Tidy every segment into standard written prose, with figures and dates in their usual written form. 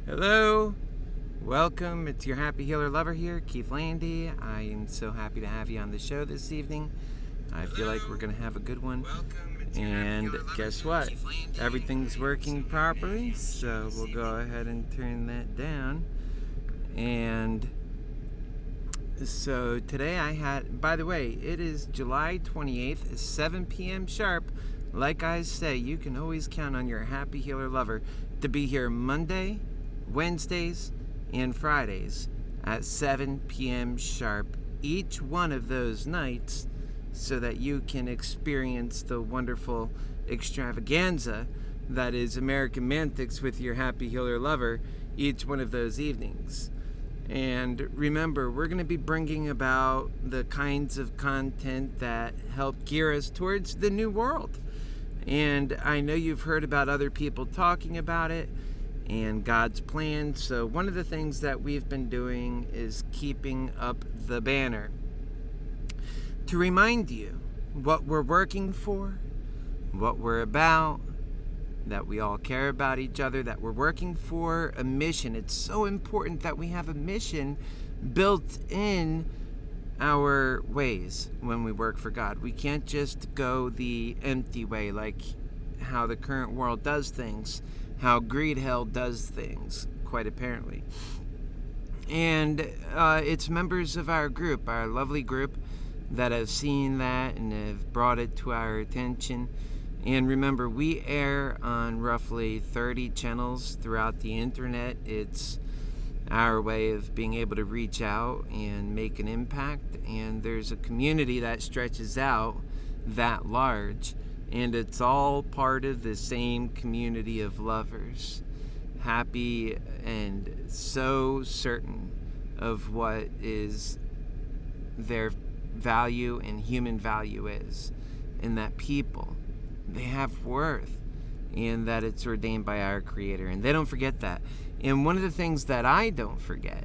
Hello, welcome. It's your Happy Healer lover here, Keith Landy. I am so happy to have you on the show this evening. I feel like we're going to have a good one. And guess what? Everything's working properly, so we'll go ahead and turn that down. And so today by the way, it is July 28th, at 7 p.m. sharp. Like I say, you can always count on your Happy Healer lover to be here Monday, Wednesdays, and Fridays at 7 p.m. sharp each one of those nights, so that you can experience the wonderful extravaganza that is AmericanMantics with your Happy Healer lover each one of those evenings. And remember, we're going to be bringing about the kinds of content that help gear us towards the new world. And I know you've heard about other people talking about it and God's plan. So one of the things that we've been doing is keeping up the banner to remind you what we're working for, what we're about, that we all care about each other, that we're working for a mission. It's so important that we have a mission built in our ways when we work for God. We can't just go the empty way like how the current world does things, how Greedhell does things, quite apparently. And it's members of our group, our lovely group, that have seen that and have brought it to our attention. And remember, we air on roughly 30 channels throughout the internet. It's our way of being able to reach out and make an impact. And there's a community that stretches out that large. And it's all part of the same community of lovers, happy and so certain of what is their value and human value is, and that people, they have worth, and that it's ordained by our Creator, and they don't forget that. And one of the things that I don't forget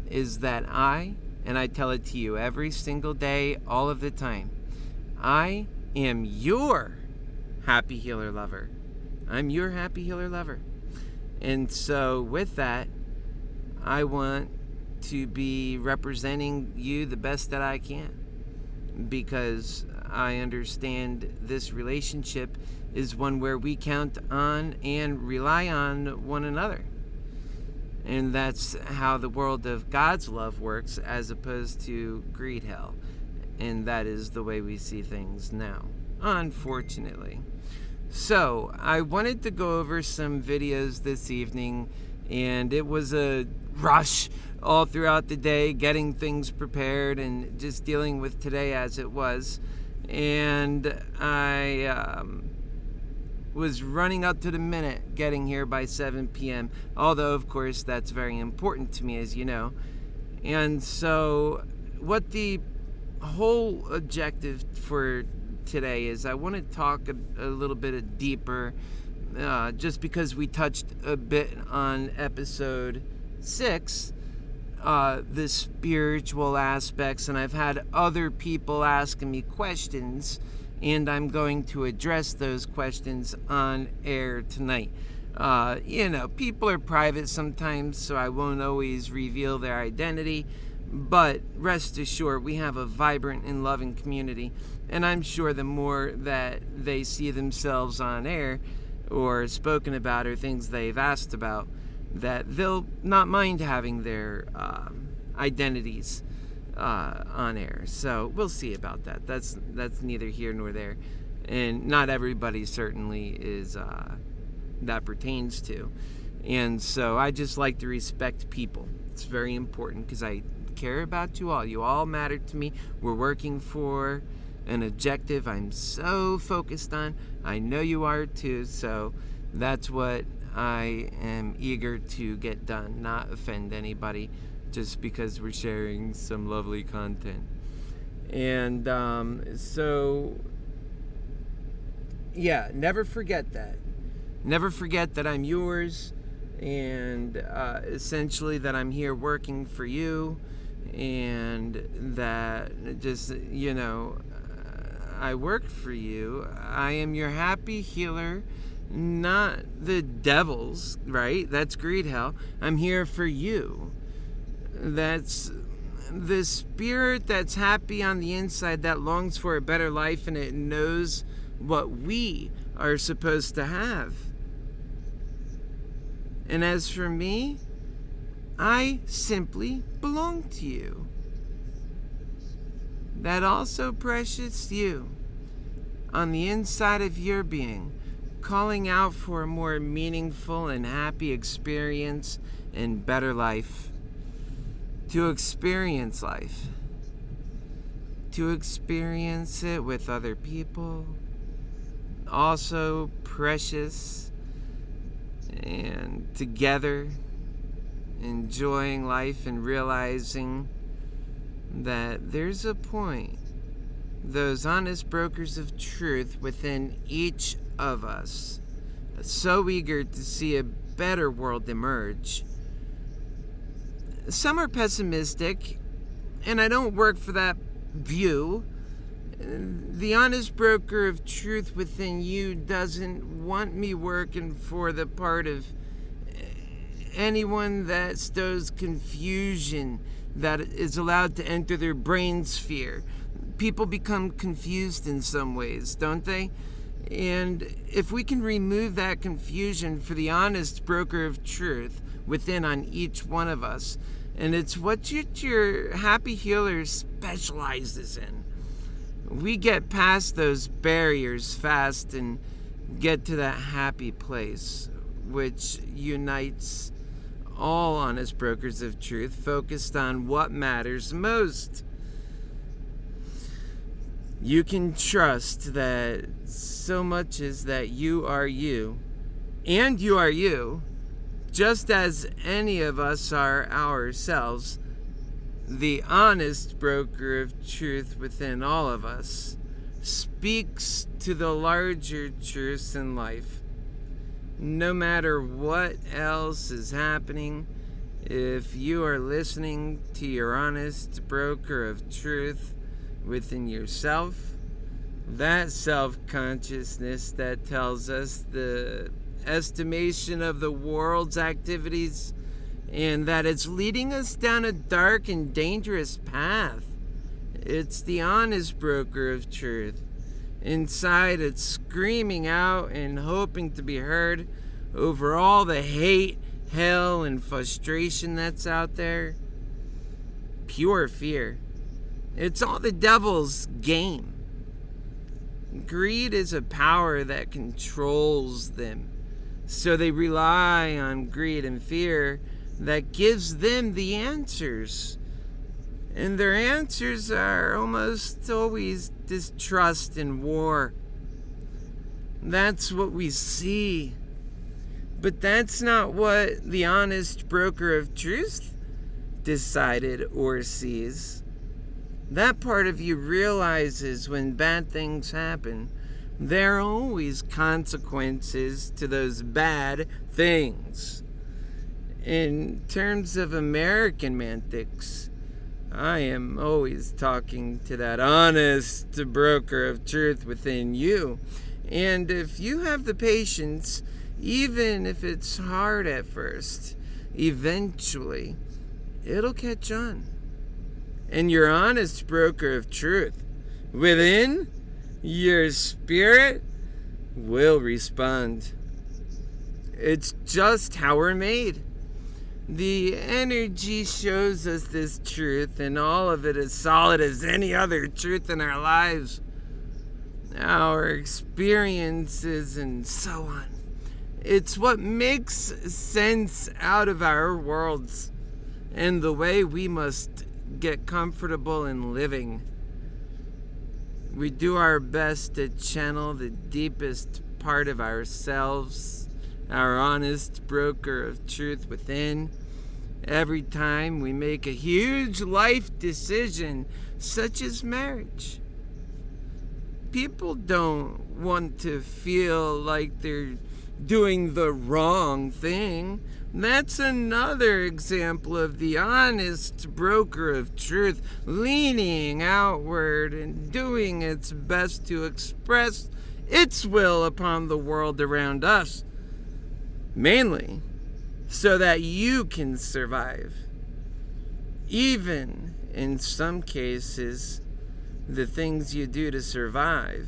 is that and I tell it to you every single day, all of the time, I am your Happy Healer lover. I'm your Happy Healer lover. And so with that, I want to be representing you the best that I can, because I understand this relationship is one where we count on and rely on one another. And that's how the world of God's love works, as opposed to Greedhell. And that is the way we see things now, unfortunately. So I wanted to go over some videos this evening, and it was a rush all throughout the day, getting things prepared and just dealing with today as it was. And I was running up to the minute getting here by 7 p.m. Although, of course, that's very important to me, as you know. And so what the whole objective for today is, I want to talk a little bit deeper, just because we touched a bit on episode 6, the spiritual aspects, and I've had other people asking me questions, and I'm going to address those questions on air tonight. People are private sometimes, so I won't always reveal their identity, but rest assured, we have a vibrant and loving community, and I'm sure the more that they see themselves on air or spoken about, or things they've asked about, that they'll not mind having their identities on air. So we'll see about that. That's neither here nor there, and not everybody certainly is that pertains to. And so I just like to respect people. It's very important, because I care about you all. You all matter to me. We're working for an objective I'm so focused on. I know you are too, so that's what I am eager to get done, not offend anybody just because we're sharing some lovely content. And so yeah, never forget that. Never forget that I'm yours, and essentially that I'm here working for you, and that just, I work for you. I am your Happy Healer, not the devil's, right? That's Greedhell. I'm here for you. That's the spirit that's happy on the inside, that longs for a better life, and it knows what we are supposed to have. And as for me, I simply belong to you. That also precious you on the inside of your being, calling out for a more meaningful and happy experience and better life. To experience life. To experience it with other people. Also precious. And together, enjoying life and realizing that there's a point, those honest brokers of truth within each of us, so eager to see a better world emerge. Some are pessimistic, and I don't work for that view. The honest broker of truth within you doesn't want me working for the part of anyone that stows confusion that is allowed to enter their brain sphere. People become confused in some ways, don't they? And if we can remove that confusion for the honest broker of truth within on each one of us, and it's what your Happy Healer specializes in, we get past those barriers fast and get to that happy place, which unites all honest brokers of truth focused on what matters most. You can trust that so much is that you are you, and you are you, just as any of us are ourselves. The honest broker of truth within all of us speaks to the larger truths in life. No matter what else is happening, if you are listening to your honest broker of truth within yourself, that self-consciousness that tells us the estimation of the world's activities and that it's leading us down a dark and dangerous path. It's the honest broker of truth. Inside, it's screaming out and hoping to be heard over all the hate, hell, and frustration that's out there. Pure fear. It's all the devil's game. Greed is a power that controls them. So they rely on greed and fear that gives them the answers. And their answers are almost always distrust and war. That's what we see. But that's not what the honest broker of truth decided or sees. That part of you realizes when bad things happen, there are always consequences to those bad things. In terms of AmericanMantics, I am always talking to that honest broker of truth within you. And if you have the patience, even if it's hard at first, eventually it'll catch on. And your honest broker of truth within your spirit will respond. It's just how we're made. The energy shows us this truth, and all of it is solid as any other truth in our lives, our experiences, and so on. It's what makes sense out of our worlds and the way we must get comfortable in living. We do our best to channel the deepest part of ourselves, our honest broker of truth within, every time we make a huge life decision, such as marriage. People don't want to feel like they're doing the wrong thing. That's another example of the honest broker of truth leaning outward and doing its best to express its will upon the world around us, mainly so that you can survive. Even in some cases, the things you do to survive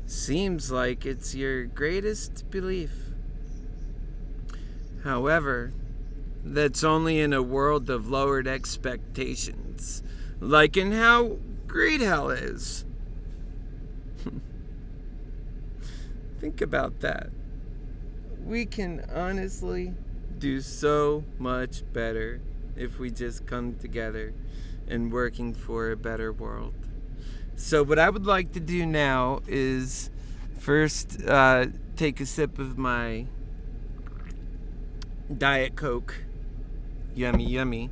seems like it's your greatest belief. However, that's only in a world of lowered expectations, like in how Greedhell is. Think about that. We can honestly do so much better if we just come together and working for a better world. So what I would like to do now is first take a sip of my Diet Coke. Yummy, yummy.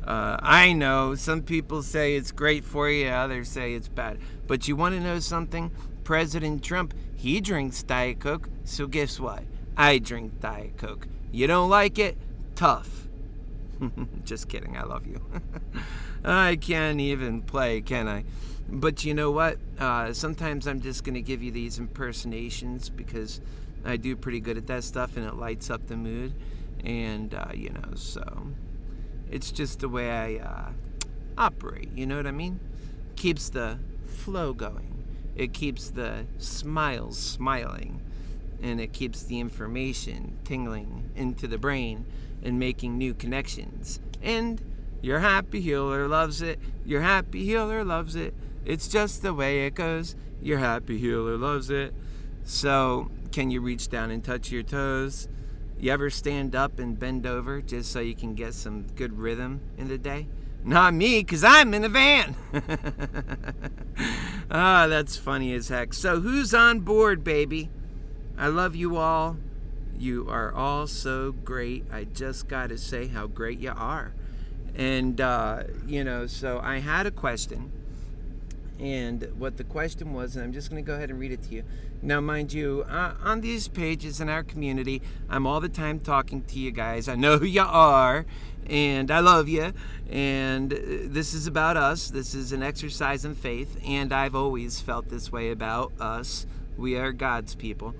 I know some people say it's great for you, others say it's bad. But you want to know something? President Trump, he drinks Diet Coke, so guess what? I drink Diet Coke. You don't like it? Tough. Just kidding, I love you. I can't even play, can I? But you know what? Sometimes I'm just going to give you these impersonations because I do pretty good at that stuff and it lights up the mood. And, so it's just the way I operate, you know what I mean? Keeps the flow going. It keeps the smiles smiling. And it keeps the information tingling into the brain and making new connections. And your happy healer loves it. Your happy healer loves it. It's just the way it goes. Your happy healer loves it. So, can you reach down and touch your toes? You ever stand up and bend over just so you can get some good rhythm in the day? Not me, because I'm in a van. That's funny as heck. So who's on board, baby? I love you all. You are all so great. I just got to say how great you are. And, so I had a question. And what the question was, and I'm just going to go ahead and read it to you. Now, mind you, on these pages in our community, I'm all the time talking to you guys. I know who you are, and I love you. And this is about us. This is an exercise in faith, and I've always felt this way about us. We are God's people.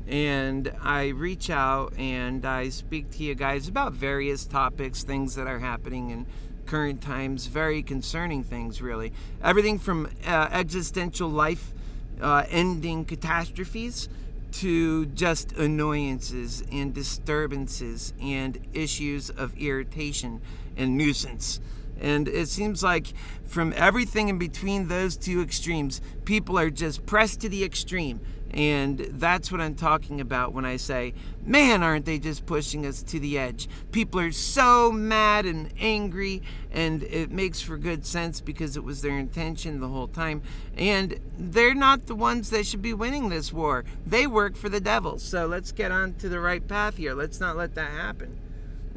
And I reach out and I speak to you guys about various topics, things that are happening in current times, very concerning things, really. Everything from existential life ending catastrophes to just annoyances and disturbances and issues of irritation and nuisance. And it seems like from everything in between those two extremes, people are just pressed to the extreme. And that's what I'm talking about when I say, man, aren't they just pushing us to the edge? People are so mad and angry, and it makes for good sense because it was their intention the whole time. And they're not the ones that should be winning this war. They work for the devil. So let's get on to the right path here. Let's not let that happen.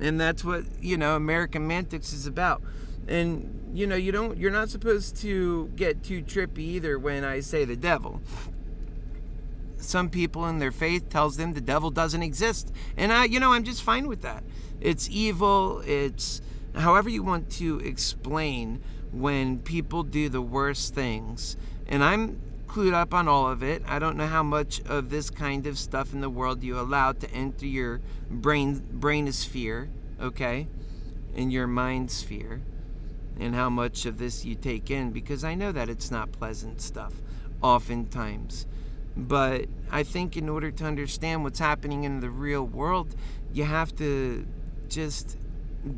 And that's what, AmericanMantics is about. And, you're not supposed to get too trippy either when I say the devil. Some people in their faith tells them the devil doesn't exist. And I'm just fine with that. It's evil. It's however you want to explain when people do the worst things. And I'm clued up on all of it. I don't know how much of this kind of stuff in the world you allow to enter your brainosphere, okay? In your mind sphere. And how much of this you take in, because I know that it's not pleasant stuff oftentimes. But I think in order to understand what's happening in the real world, you have to just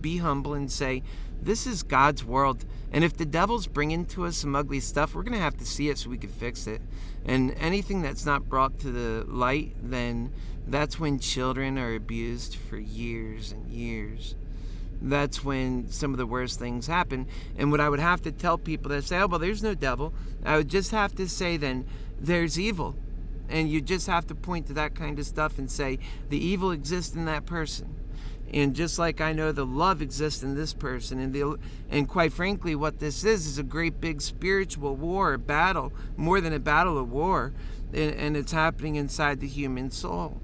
be humble and say, this is God's world. And if the devil's bringing to us some ugly stuff, we're going to have to see it so we can fix it. And anything that's not brought to the light, then that's when children are abused for years and years. That's when some of the worst things happen. And what I would have to tell people that say, oh, well, there's no devil, I would just have to say then, there's evil. And you just have to point to that kind of stuff and say, the evil exists in that person. And just like I know the love exists in this person, and quite frankly, what this is a great big spiritual war, a battle, more than a battle, a war, and it's happening inside the human soul.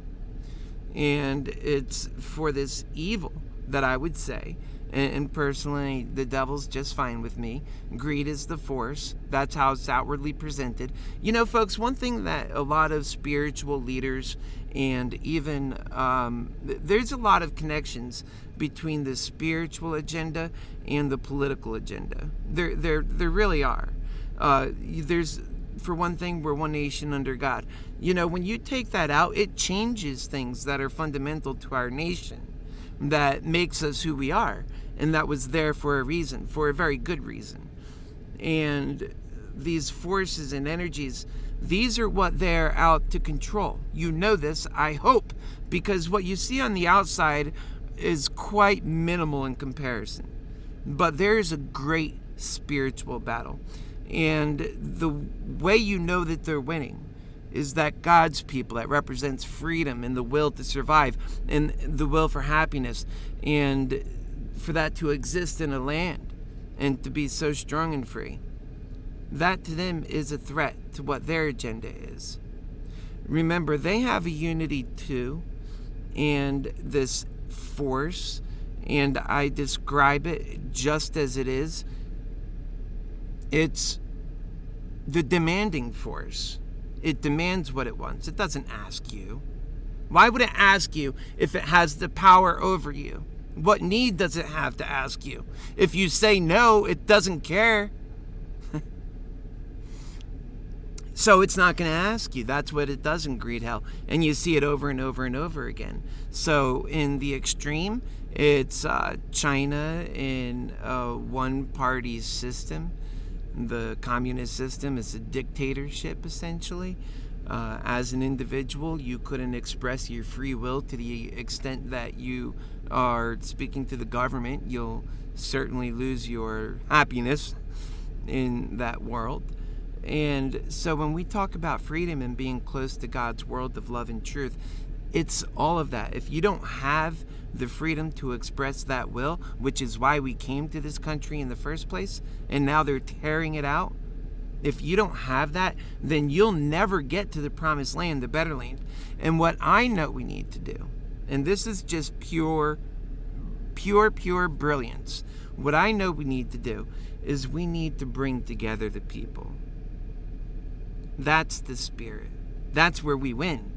And it's for this evil that I would say. And personally, the devil's just fine with me. Greed is the force. That's how it's outwardly presented. You know, folks, one thing that a lot of spiritual leaders and even there's a lot of connections between the spiritual agenda and the political agenda. There really are. There's, for one thing, we're one nation under God. You know, when you take that out, it changes things that are fundamental to our nation, that makes us who we are. And that was there for a reason, for a very good reason. And these forces and energies, these are what they're out to control. You know this, I hope, because what you see on the outside is quite minimal in comparison. But there is a great spiritual battle. And the way you know that they're winning is that God's people, that represents freedom and the will to survive and the will for happiness and for that to exist in a land and to be so strong and free, that to them is a threat to what their agenda is. Remember, they have a unity too, and this force, and I describe it just as it is. It's the demanding force. It demands what it wants. It doesn't ask you. Why would it ask you if it has the power over you? What need does it have to ask you? If you say no, it doesn't care. So it's not going to ask you. That's what it does in Greedhell. And you see it over and over and over again. So in the extreme, it's China in a one-party system. The communist system is a dictatorship, essentially. As an individual, you couldn't express your free will to the extent that you are speaking to the government. You'll certainly lose your happiness in that world. And so when we talk about freedom and being close to God's world of love and truth, it's all of that. If you don't have the freedom to express that will, which is why we came to this country in the first place, and now they're tearing it out, if you don't have that, then you'll never get to the promised land, the better land. And what I know we need to do, and this is just pure brilliance, what I know we need to do is we need to bring together the people. That's the spirit. That's where we win.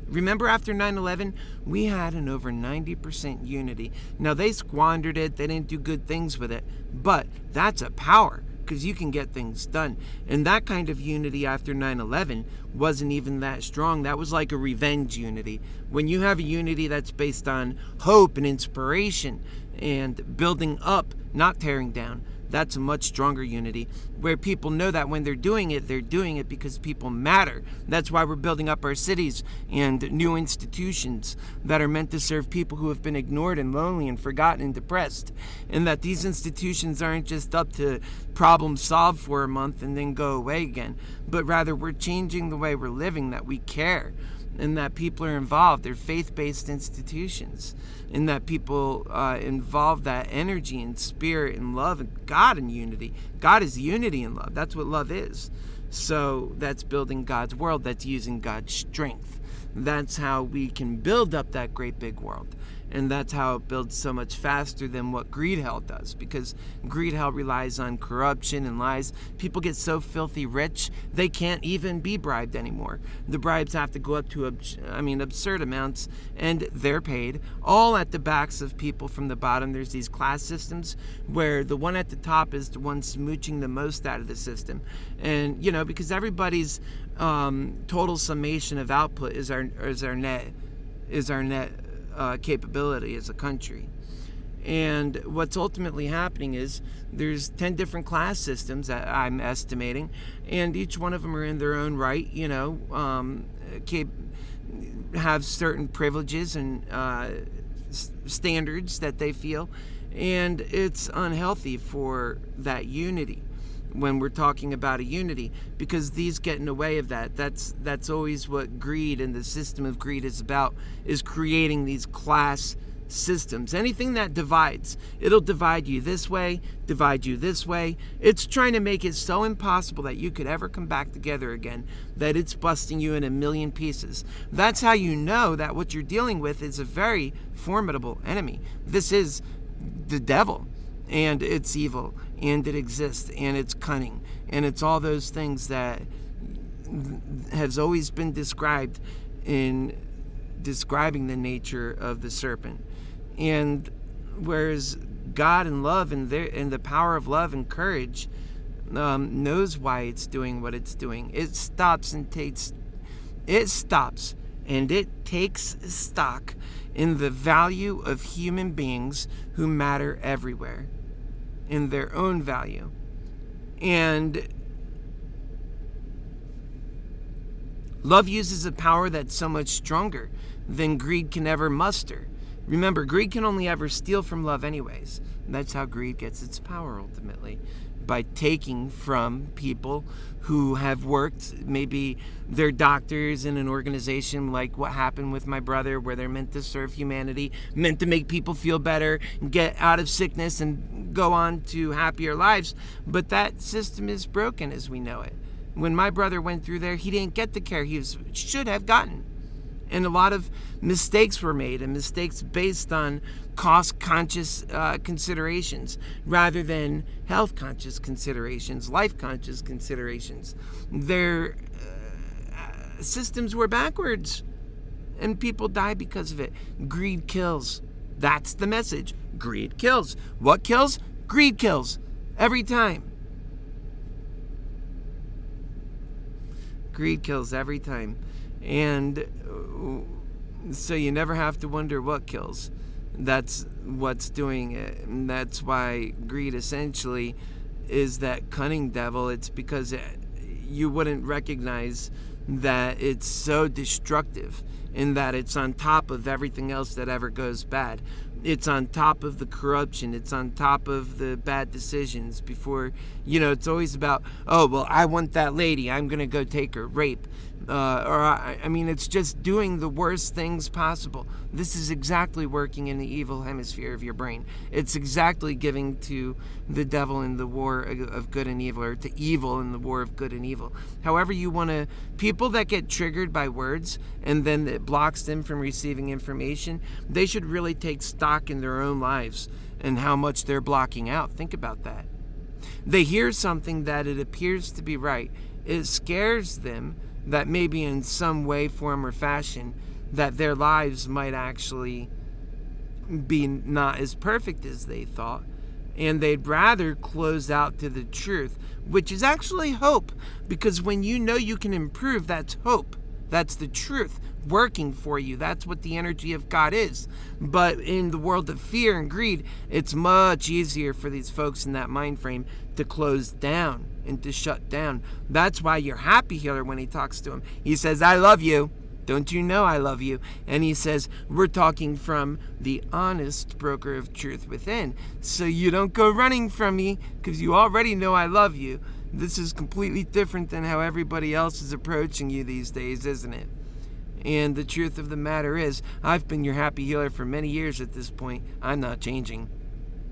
Remember, after 9/11, we had an over 90% unity. Now, they squandered it. They didn't do good things with it. But that's a power, because you can get things done. And that kind of unity after 9/11 wasn't even that strong. That was like a revenge unity. When you have a unity that's based on hope and inspiration and building up, not tearing down, that's a much stronger unity, where people know that when they're doing it because people matter. That's why we're building up our cities and new institutions that are meant to serve people who have been ignored and lonely and forgotten and depressed. And that these institutions aren't just up to problem solve for a month and then go away again, but rather we're changing the way we're living, that we care, and that people are involved. They're faith-based institutions, and that people involve that energy and spirit and love and God in unity. God is unity and love. That's what love is. So that's building God's world. That's using God's strength. That's how we can build up that great big world. And that's how it builds so much faster than what Greedhell does, because Greedhell relies on corruption and lies. People get so filthy rich, they can't even be bribed anymore. The bribes have to go up to absurd amounts, and they're paid, all at the backs of people from the bottom. There's these class systems where the one at the top is the one smooching the most out of the system. And, you know, because everybody's total summation of output is our net capability as a country. And what's ultimately happening is there's 10 different class systems that I'm estimating, and each one of them are in their own right, have certain privileges and standards that they feel, and it's unhealthy for that unity. When we're talking about a unity, because these get in the way of that. That's always what greed and the system of greed is about, is creating these class systems. Anything that divides, it'll divide you this way, divide you this way. It's trying to make it so impossible that you could ever come back together again, that it's busting you in a million pieces. That's how you know that what you're dealing with is a very formidable enemy. This is the devil, and it's evil, and it exists, and it's cunning, and it's all those things that has always been described in describing the nature of the serpent. And whereas God and love and the power of love and courage knows why it's doing what it's doing. It stops and takes stock in the value of human beings who matter everywhere, in their own value. And love uses a power that's so much stronger than greed can ever muster. Remember, greed can only ever steal from love anyways. And that's how greed gets its power ultimately, by taking from people who have worked, maybe they're doctors in an organization like what happened with my brother, where they're meant to serve humanity, meant to make people feel better, and get out of sickness and go on to happier lives. But that system is broken as we know it. When my brother went through there, he didn't get the care he should have gotten. And a lot of mistakes were made, and mistakes based on cost-conscious considerations rather than health-conscious considerations, life-conscious considerations. Their systems were backwards, and people die because of it. Greed kills. That's the message. Greed kills. What kills? Greed kills. Every time. Greed kills every time. And so you never have to wonder what kills. That's what's doing it. And that's why greed essentially is that cunning devil. It's because you wouldn't recognize that it's so destructive, in that it's on top of everything else that ever goes bad. It's on top of the corruption. It's on top of the bad decisions. Before, it's always about, oh, well, I want that lady, I'm going to go take her, rape. It's just doing the worst things possible. This is exactly working in the evil hemisphere of your brain. It's exactly giving to the devil in the war of good and evil, or to evil in the war of good and evil. However you want to, people that get triggered by words and then it blocks them from receiving information, they should really take stock in their own lives and how much they're blocking out. Think about that. They hear something that it appears to be right. It scares them that maybe in some way, form, or fashion, that their lives might actually be not as perfect as they thought. And they'd rather close out to the truth, which is actually hope. Because when you know you can improve, that's hope. That's the truth working for you. That's what the energy of God is. But in the world of fear and greed, it's much easier for these folks in that mind frame to close down and to shut down. That's why your happy healer, when he talks to him, he says, I love you. Don't you know I love you? And he says, we're talking from the honest broker of truth within. So you don't go running from me, because you already know I love you. This is completely different than how everybody else is approaching you these days, isn't it? And the truth of the matter is, I've been your happy healer for many years at this point. I'm not changing.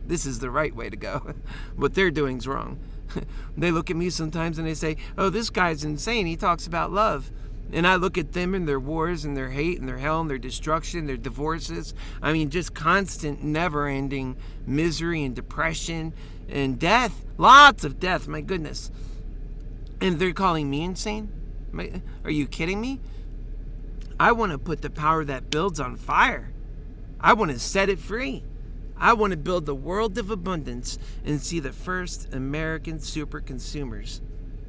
This is the right way to go. What they're doing's wrong. They look at me sometimes and they say, oh, this guy's insane. He talks about love. And I look at them and their wars and their hate and their hell and their destruction, their divorces. Just constant, never-ending misery and depression and death. Lots of death, my goodness. And they're calling me insane? Are you kidding me? I want to put the power that builds on fire. I want to set it free. I want to build the world of abundance and see the first American super consumers.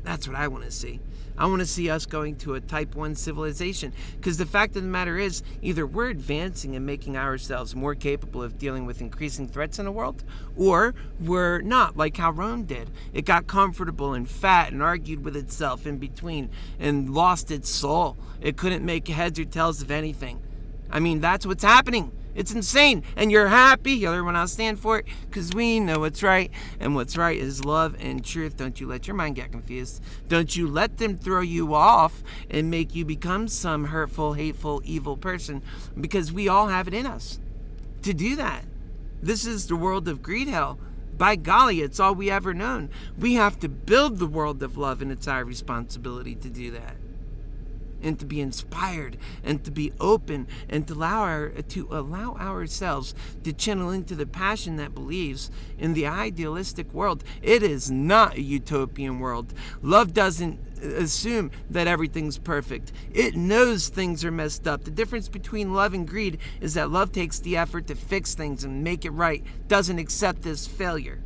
That's what I want to see. I want to see us going to a type 1 civilization, because the fact of the matter is, either we're advancing and making ourselves more capable of dealing with increasing threats in the world, or we're not, like how Rome did. It got comfortable and fat and argued with itself in between and lost its soul. It couldn't make heads or tails of anything. That's what's happening. It's insane. And you're happy healer when I'll stand for it, because we know what's right. And what's right is love and truth. Don't you let your mind get confused. Don't you let them throw you off and make you become some hurtful, hateful, evil person, because we all have it in us to do that. This is the world of Greedhell. By golly, it's all we ever known. We have to build the world of love, and it's our responsibility to do that. And to be inspired, and to be open, and to allow ourselves to channel into the passion that believes in the idealistic world. It is not a utopian world. Love doesn't assume that everything's perfect. It knows things are messed up. The difference between love and greed is that love takes the effort to fix things and make it right, doesn't accept this failure.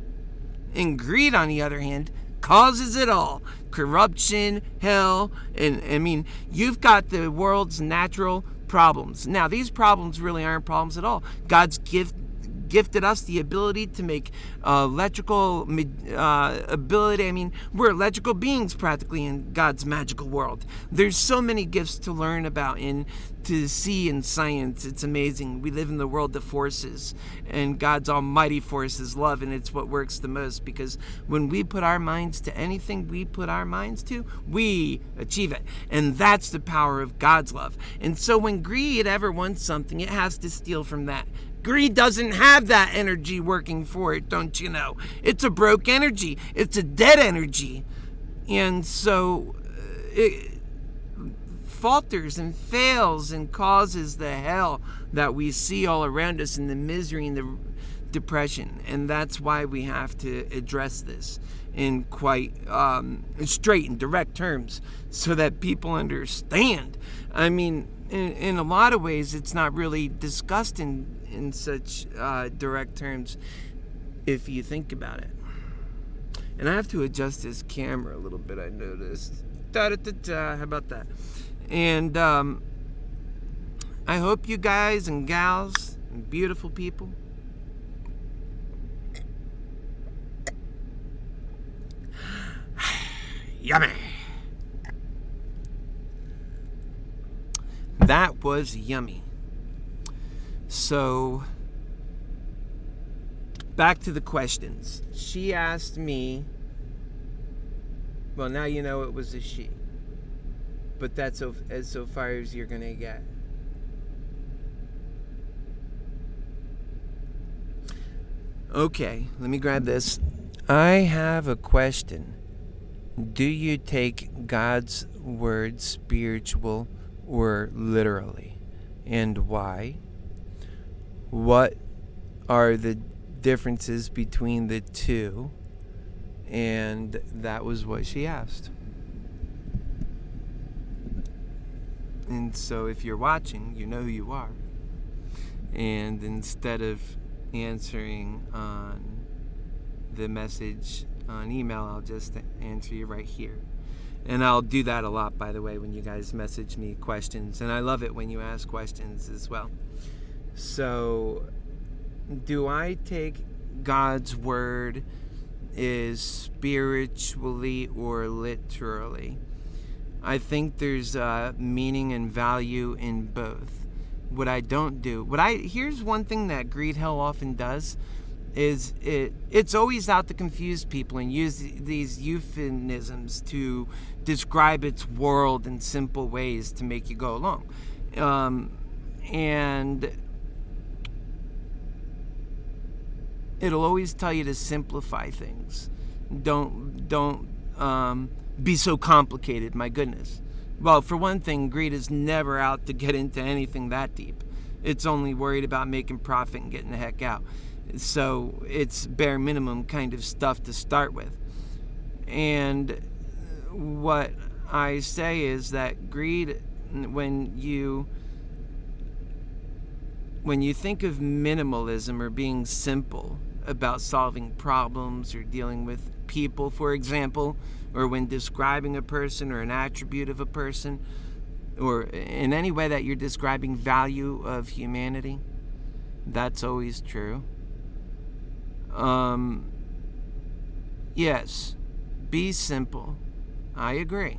And greed, on the other hand, causes it all. Corruption, hell, and I mean, you've got the world's natural problems. Now, these problems really aren't problems at all. God's gifted us the ability to make electrical ability. I mean, we're electrical beings practically in God's magical world. There's so many gifts to learn about and to see in science. It's amazing. We live in the world of forces, and God's almighty force is love, and it's what works the most, because when we put our minds to anything we put our minds to, we achieve it. And that's the power of God's love. And so when greed ever wants something, it has to steal from that. Greed doesn't have that energy working for it, don't you know? It's a broke energy. It's a dead energy. And so it falters and fails and causes the hell that we see all around us, and the misery and the depression. And that's why we have to address this in quite straight and direct terms so that people understand. I mean, in a lot of ways, it's not really discussed in such direct terms if you think about it. And I have to adjust this camera a little bit, I noticed. How about that? And I hope you guys and gals and beautiful people yummy. That was yummy. So, back to the questions. She asked me, well, now you know it was a she, but that's so far as you're gonna get. Okay, let me grab this. I have a question. Do you take God's word spiritual or literally, and why? What are the differences between the two? And that was what she asked. And so if you're watching, you know who you are. And instead of answering on the message on email, I'll just answer you right here. And I'll do that a lot, by the way, when you guys message me questions. And I love it when you ask questions as well. So, do I take God's word is spiritually or literally? I think there's meaning and value in both. What I don't do, here's one thing that Greedhell often does, is it's always out to confuse people and use these euphemisms to describe its world in simple ways to make you go along. And it'll always tell you to simplify things. Don't be so complicated, my goodness. Well, for one thing, greed is never out to get into anything that deep. It's only worried about making profit and getting the heck out. So it's bare minimum kind of stuff to start with. And what I say is that greed, when you think of minimalism or being simple about solving problems or dealing with people, for example, or when describing a person or an attribute of a person, or in any way that you're describing value of humanity, that's always true. Yes, be simple. I agree.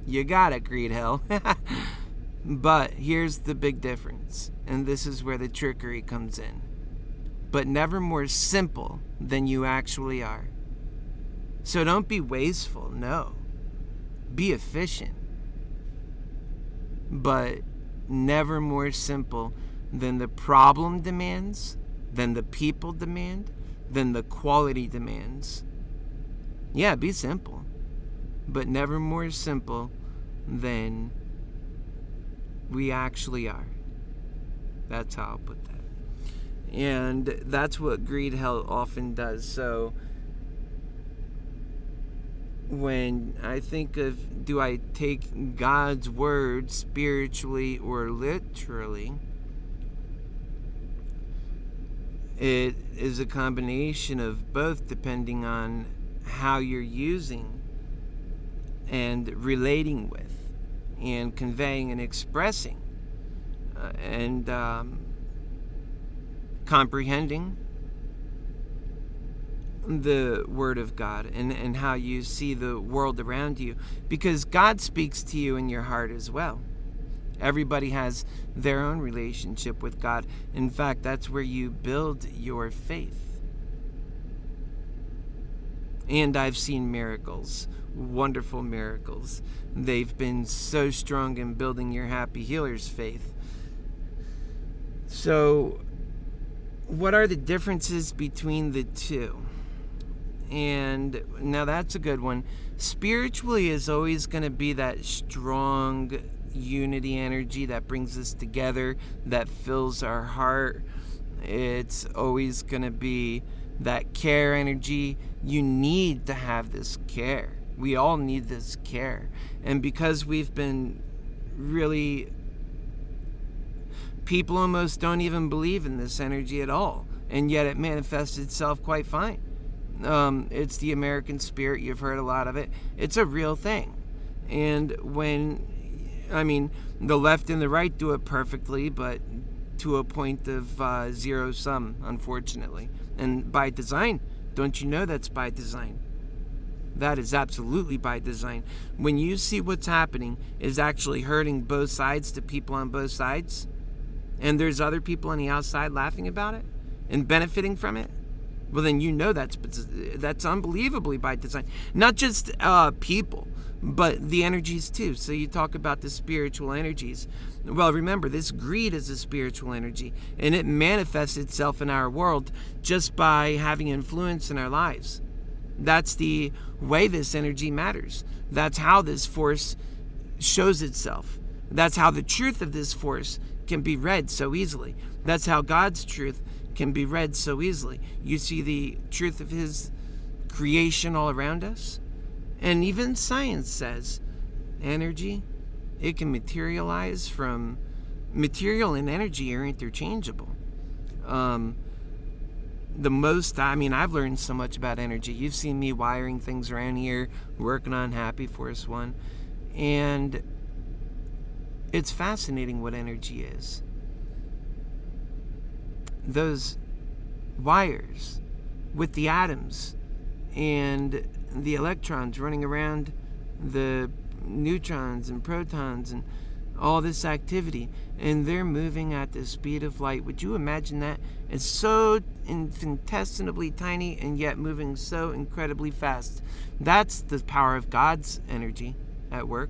You got it, Greedhell. But here's the big difference, and this is where the trickery comes in. But never more simple than you actually are. So don't be wasteful, no. Be efficient. But never more simple then the problem demands, then the people demand, then the quality demands. Yeah, be simple, but never more simple than we actually are. That's how I'll put that. And that's what Greedhell often does. So when I think of, do I take God's word spiritually or literally, it is a combination of both, depending on how you're using and relating with and conveying and expressing and comprehending the Word of God and how you see the world around you, because God speaks to you in your heart as well. Everybody has their own relationship with God. In fact, that's where you build your faith. And I've seen miracles, wonderful miracles. They've been so strong in building your Happy Healer's faith. So, what are the differences between the two? And now that's a good one. Spiritually is always going to be that strong unity energy that brings us together, that fills our heart. It's always going to be that care energy. You need to have this care. We all need this care. And because we've been really, people almost don't even believe in this energy at all, and yet it manifests itself quite fine. It's the American spirit. You've heard a lot of it. It's a real thing. And the left and the right do it perfectly, but to a point of zero sum, unfortunately. And by design. Don't you know that's by design? That is absolutely by design. When you see what's happening is actually hurting both sides, to people on both sides, and there's other people on the outside laughing about it and benefiting from it, well, then you know that's unbelievably by design. Not just people, but the energies too. So you talk about the spiritual energies. Well, remember, this greed is a spiritual energy, and it manifests itself in our world just by having influence in our lives. That's the way this energy matters. That's how this force shows itself. That's how the truth of this force can be read so easily. That's how God's truth can be read so easily. You see the truth of His creation all around us. And even science says energy, it can materialize from material and energy are interchangeable. I've learned so much about energy. You've seen me wiring things around here, working on Happy Force 1, and it's fascinating what energy is. Those wires with the atoms and the electrons running around the neutrons and protons and all this activity, and they're moving at the speed of light. Would you imagine that? It's so infinitesimally tiny and yet moving so incredibly fast. That's the power of God's energy at work.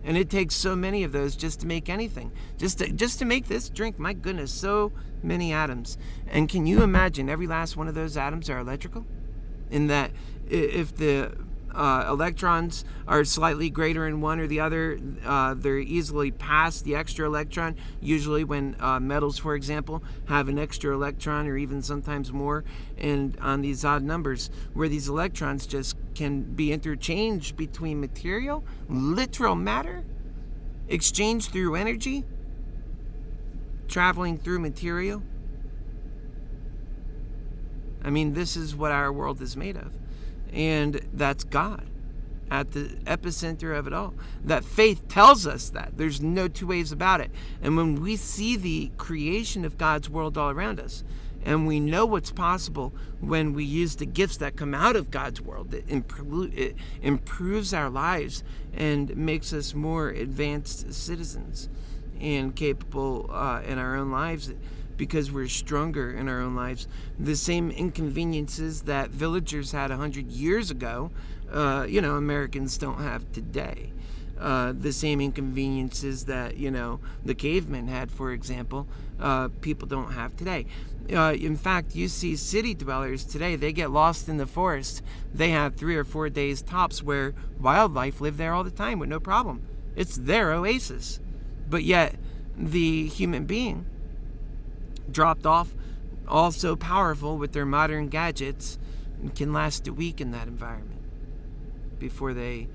And it takes so many of those just to make anything. Just to make this drink, my goodness, so many atoms. And can you imagine every last one of those atoms are electrical? In that if the electrons are slightly greater in one or the other, they're easily past the extra electron. Usually when metals, for example, have an extra electron or even sometimes more, and on these odd numbers where these electrons just can be interchanged between material, literal matter, exchanged through energy, traveling through material. This is what our world is made of. And that's God at the epicenter of it all. That faith tells us that. There's no two ways about it. And when we see the creation of God's world all around us, and we know what's possible when we use the gifts that come out of God's world, it improves our lives and makes us more advanced citizens and capable in our own lives, because we're stronger in our own lives. The same inconveniences that villagers had 100 years ago, Americans don't have today. the same inconveniences that, the cavemen had, for example, people don't have today. In fact, you see city dwellers today, they get lost in the forest. They have 3 or 4 days tops where wildlife live there all the time with no problem. It's their oasis. But yet, the human being dropped off, also powerful with their modern gadgets, can last a week in that environment before they,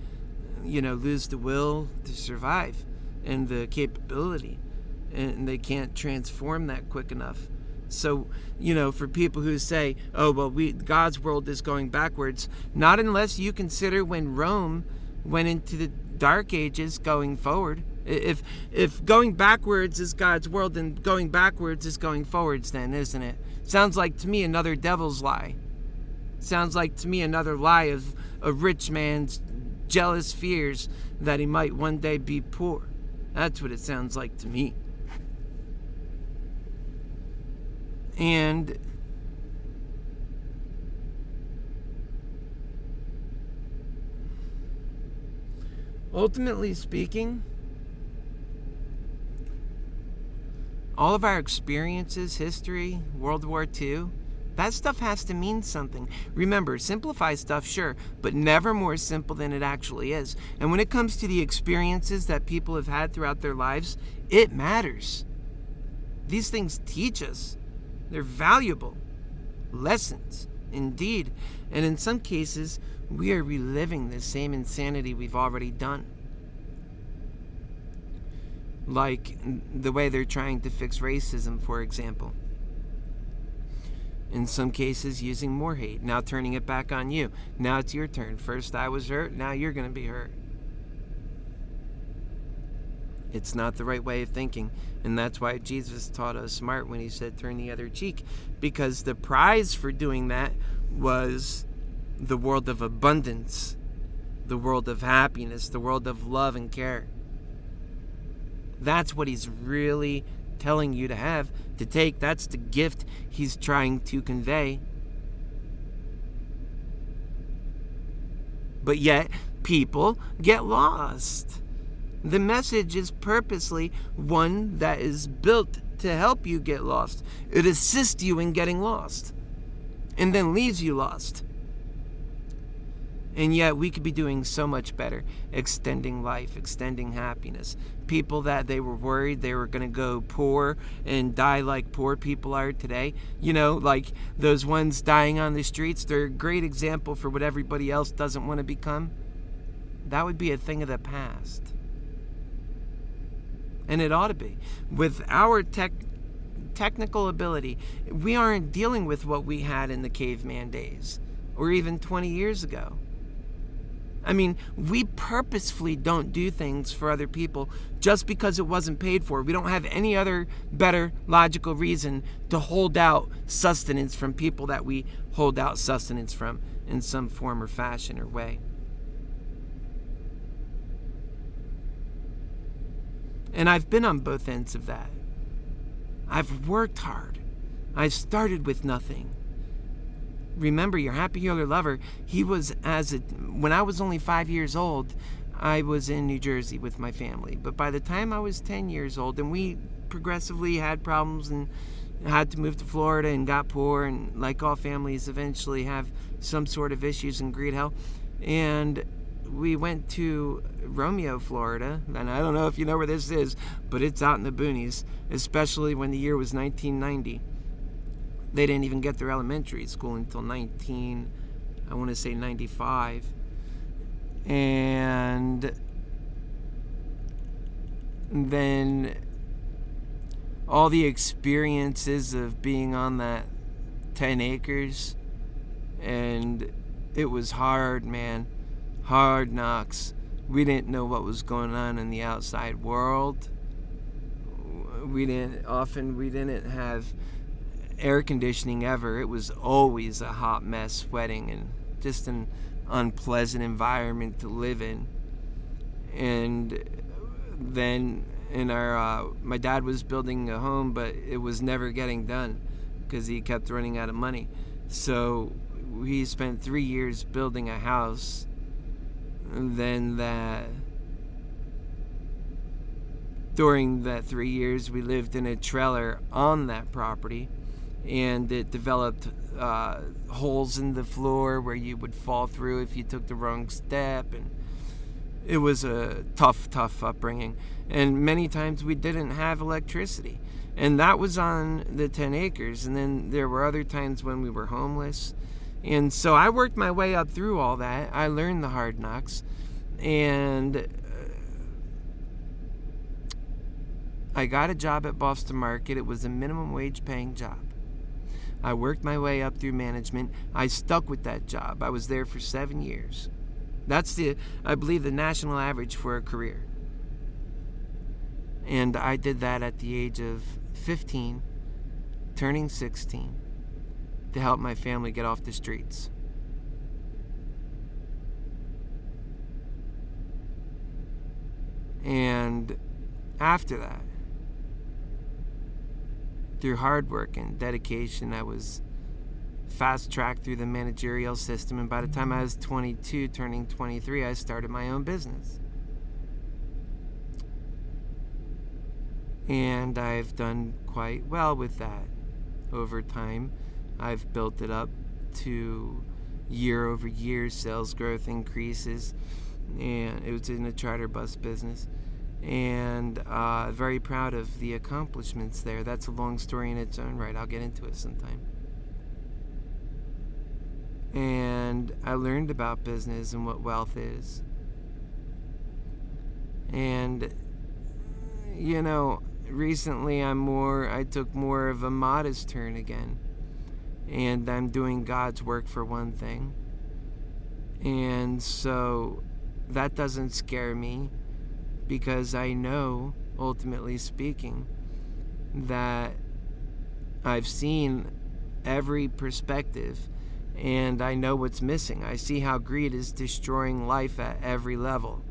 lose the will to survive and the capability, and they can't transform that quick enough. So, for people who say, oh, well, God's world is going backwards, not unless you consider when Rome went into the Dark Ages going forward. If going backwards is God's world, then going backwards is going forwards then, isn't it? Sounds like to me another devil's lie. Sounds like to me another lie of a rich man's jealous fears that he might one day be poor. That's what it sounds like to me. And ultimately speaking, all of our experiences, history, World War II, that stuff has to mean something. Remember, simplify stuff, sure, but never more simple than it actually is. And when it comes to the experiences that people have had throughout their lives, it matters. These things teach us. They're valuable lessons, indeed. And in some cases, we are reliving the same insanity we've already done. Like the way they're trying to fix racism, for example. In some cases, using more hate, now turning it back on you. Now it's your turn. First I was hurt, now you're going to be hurt. It's not the right way of thinking, and that's why Jesus taught us smart when he said turn the other cheek, because the prize for doing that was the world of abundance, the world of happiness, the world of love and care. That's what he's really telling you to have, to take. That's the gift he's trying to convey. But yet, people get lost. The message is purposely one that is built to help you get lost. It assists you in getting lost, and then leaves you lost. And yet we could be doing so much better, extending life, extending happiness. People that they were worried they were going to go poor and die like poor people are today, like those ones dying on the streets, they're a great example for what everybody else doesn't want to become. That would be a thing of the past. And it ought to be. With our technical ability, we aren't dealing with what we had in the caveman days, or even 20 years ago. I mean, we purposefully don't do things for other people just because it wasn't paid for. We don't have any other better logical reason to hold out sustenance from people that we hold out sustenance from in some form or fashion or way. And I've been on both ends of that. I've worked hard. I started with nothing. Remember, your HappyHealer lover, when I was only 5 years old, I was in New Jersey with my family. But by the time I was 10 years old, and we progressively had problems and had to move to Florida and got poor, and like all families eventually have some sort of issues in Greedhell. And we went to Romeo, Florida, and I don't know if you know where this is, but it's out in the boonies, especially when the year was 1990. They didn't even get their elementary school until 95. And then all the experiences of being on that 10 acres, and it was hard, man. Hard knocks. We didn't know what was going on in the outside world. We didn't have air conditioning ever. It was always a hot mess, sweating, and just an unpleasant environment to live in. And then my dad was building a home, but it was never getting done because he kept running out of money. So he spent 3 years building a house, and then that during that 3 years, we lived in a trailer on that property, and it developed holes in the floor where you would fall through if you took the wrong step, and it was a tough upbringing. And many times we didn't have electricity, and that was on the 10 acres. And then there were other times when we were homeless. And so I worked my way up through all that. I learned the hard knocks, and I got a job at Boston Market. It was a minimum wage paying job. I worked my way up through management. I stuck with that job. I was there for 7 years. That's I believe, the national average for a career. And I did that at the age of 15, turning 16, to help my family get off the streets. And after that, through hard work and dedication, I was fast-tracked through the managerial system, and by the time I was 22, turning 23, I started my own business. And I've done quite well with that. Over time, I've built it up to year-over-year sales growth increases, and it was in the charter bus business. And very proud of the accomplishments there. That's a long story in its own right. I'll get into it sometime. And I learned about business and what wealth is. And, recently I took more of a modest turn again. And I'm doing God's work, for one thing. And so that doesn't scare me, because I know, ultimately speaking, that I've seen every perspective, and I know what's missing. I see how greed is destroying life at every level.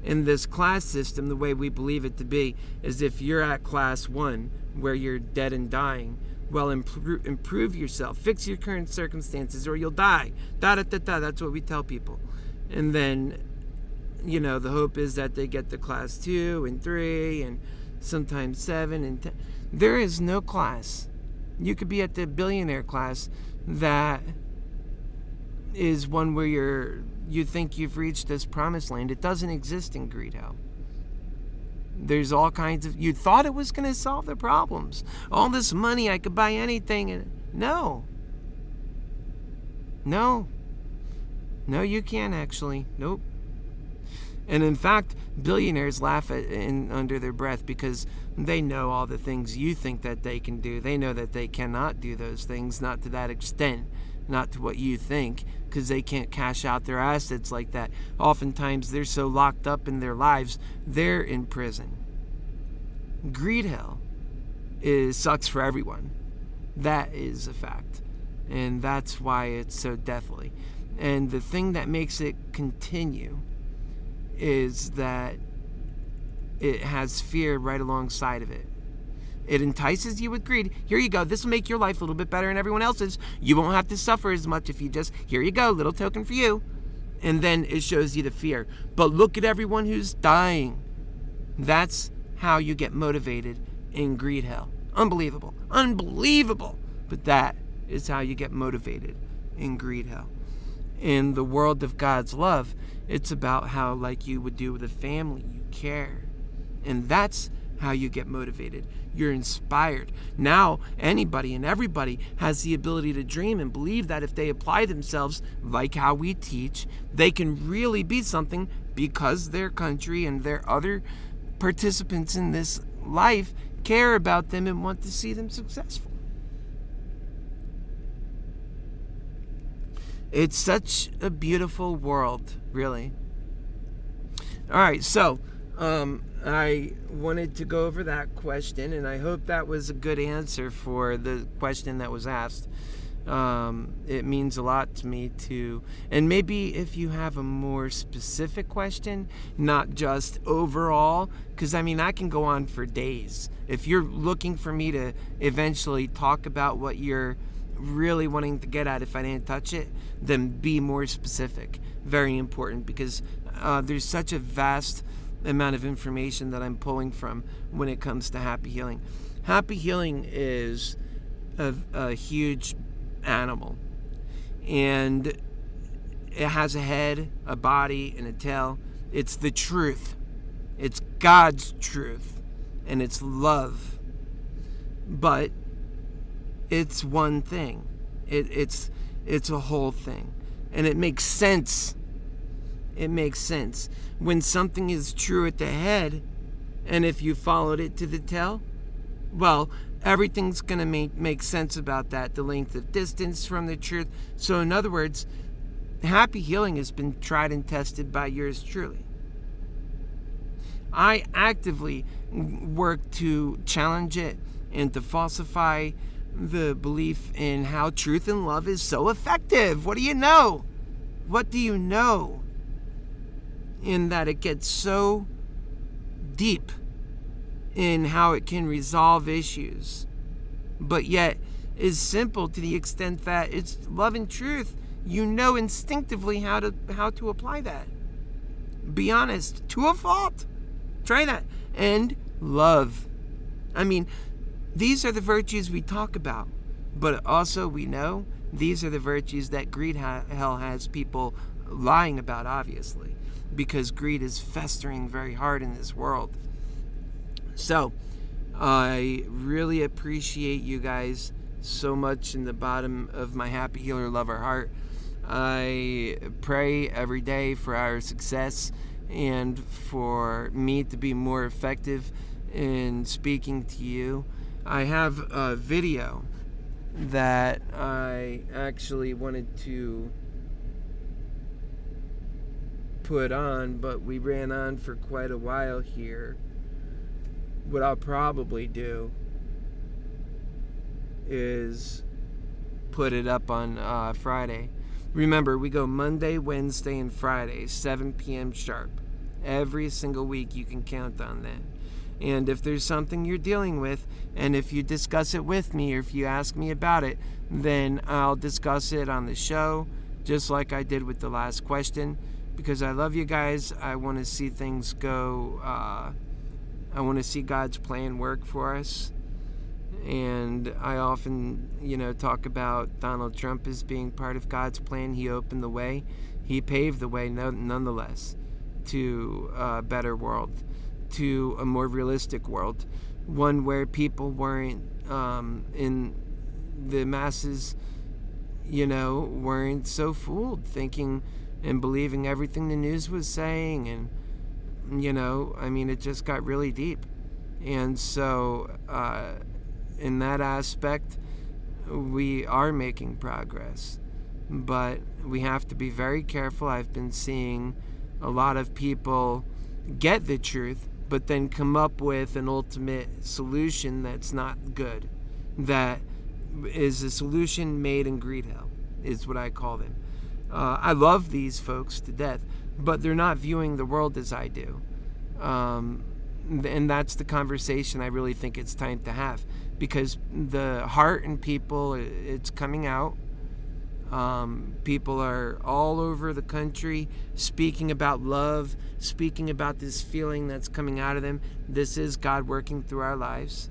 In this class system, the way we believe it to be is, if you're at class 1, where you're dead and dying, well, improve yourself, fix your current circumstances, or you'll die. That's what we tell people. And then, the hope is that they get to class 2 and 3 and sometimes 7 and 10. There is no class. You could be at the billionaire class that is one where you think you've reached this promised land. It doesn't exist in Greedhell. There's all kinds of... You thought it was going to solve the problems. All this money, I could buy anything. And no, you can't actually. Nope. And in fact, billionaires laugh under their breath, because they know all the things you think that they can do. They know that they cannot do those things, not to that extent, not to what you think, because they can't cash out their assets like that. Oftentimes, they're so locked up in their lives, they're in prison. Greedhell sucks for everyone. That is a fact. And that's why it's so deathly. And the thing that makes it continue is that it has fear right alongside of it. It entices you with greed. Here you go. This will make your life a little bit better than everyone else's. You won't have to suffer as much if you just, here you go, little token for you. And then it shows you the fear. But look at everyone who's dying. That's how you get motivated in Greedhell. Unbelievable. But that is how you get motivated in Greedhell. In the world of God's love, it's about how, like you would do with a family, you care. And that's how you get motivated. You're inspired. Now, anybody and everybody has the ability to dream and believe that if they apply themselves, like how we teach, they can really be something, because their country and their other participants in this life care about them and want to see them successful. It's such a beautiful world, really. All right, so I wanted to go over that question, and I hope that was a good answer for the question that was asked. It means a lot to me too. And maybe if you have a more specific question, not just overall, because I can go on for days. If you're looking for me to eventually talk about what you're really wanting to get at, if I didn't touch it, then be more specific. Very important, because there's such a vast amount of information that I'm pulling from when it comes to happy healing. Happy healing is a huge animal, and it has a head, a body, and a tail. It's the truth. It's God's truth, and it's love. But it's one thing. It's a whole thing, and it makes sense. It makes sense when something is true at the head, and if you followed it to the tail, well, everything's going to make sense about that, the length of distance from the truth. So in other words, happy healing has been tried and tested by yours truly. I actively work to challenge it and to falsify the belief in how truth and love is so effective. What do you know? What do you know? In that it gets so deep in how it can resolve issues, but yet is simple to the extent that it's love and truth. You know instinctively how to apply that. Be honest, to a fault. Try that. And love. I mean, these are the virtues we talk about, but also we know these are the virtues that Greedhell has people lying about, obviously, because greed is festering very hard in this world. So, I really appreciate you guys so much in the bottom of my Happy Healer lover heart. I pray every day for our success and for me to be more effective in speaking to you. I have a video that I actually wanted to put on, but we ran on for quite a while here. What I'll probably do is put it up on Friday. Remember, we go Monday, Wednesday, and Friday, 7 p.m. sharp. Every single week, you can count on that. And if there's something you're dealing with, and if you discuss it with me, or if you ask me about it, then I'll discuss it on the show, just like I did with the last question, because I love you guys. I want to see things go, I want to see God's plan work for us. And I often, talk about Donald Trump as being part of God's plan. He opened the way. He paved the way, nonetheless, to a better world, to a more realistic world, one where people weren't, in the masses, weren't so fooled, thinking and believing everything the news was saying. And, it just got really deep. And so, in that aspect, we are making progress, but we have to be very careful. I've been seeing a lot of people get the truth, but then come up with an ultimate solution that's not good. That is a solution made in Greedhell, is what I call them. I love these folks to death, but they're not viewing the world as I do. And that's the conversation I really think it's time to have, because the heart in people, it's coming out. People are all over the country speaking about love, speaking about this feeling that's coming out of them. This is God working through our lives.